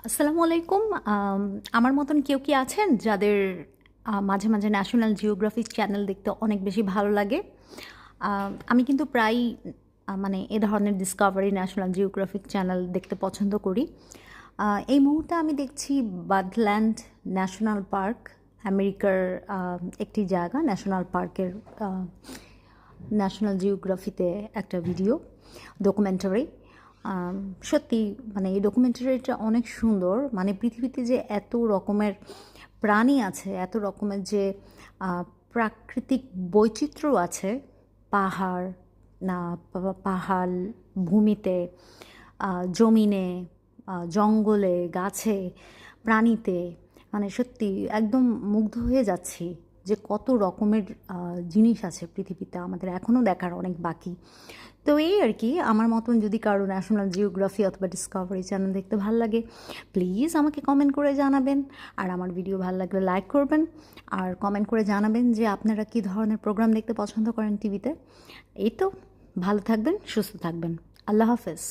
আসসালামু আলাইকুম। আমার মতন কেউ কি আছেন যাদের মাঝে, মাঝে ন্যাশনাল জিওগ্রাফিক চ্যানেল দেখতে অনেক বেশি ভালো লাগে? আমি কিন্তু প্রায়ই মানে এ ধরনের ডিসকভারি ন্যাশনাল জিওগ্রাফিক চ্যানেল দেখতে পছন্দ করি। এই মুহূর্তে আমি দেখছি বাডল্যান্ড ন্যাশনাল পার্ক, আমেরিকার একটি জায়গা। ন্যাশনাল পার্কের ন্যাশনাল জিওগ্রাফিতে একটা ভিডিও ডকুমেন্টারি। আম সত্যি মানে এই ডকুমেন্টারিটা অনেক সুন্দর। মানে পৃথিবীতে যে এত রকমের প্রাণী আছে, এত রকমের যে আ প্রাকৃতিক বৈচিত্র্য আছে, পাহাড়, না পাহাড়, ভূমিতে, জমিনে, জঙ্গলে, গাছে, প্রাণীতে, মানে সত্যি একদম মুগ্ধ হয়ে যাচ্ছি যে কত রকমের জিনিস আছে পৃথিবীতে, আমাদের এখনও দেখার অনেক বাকি। তো এই আর কি, আমার মতন যদি কারো ন্যাশনাল জিওগ্রাফি অথবা ডিসকভারি চ্যানেল দেখতে ভাল লাগে, প্লিজ আমাকে কমেন্ট করে জানাবেন। আর আমার ভিডিও ভালো লাগলে লাইক করবেন, আর কমেন্ট করে জানাবেন যে আপনারা কী ধরনের প্রোগ্রাম দেখতে পছন্দ করেন টিভিতে। এই তো, ভালো থাকবেন, সুস্থ থাকবেন। আল্লাহ হাফেজ।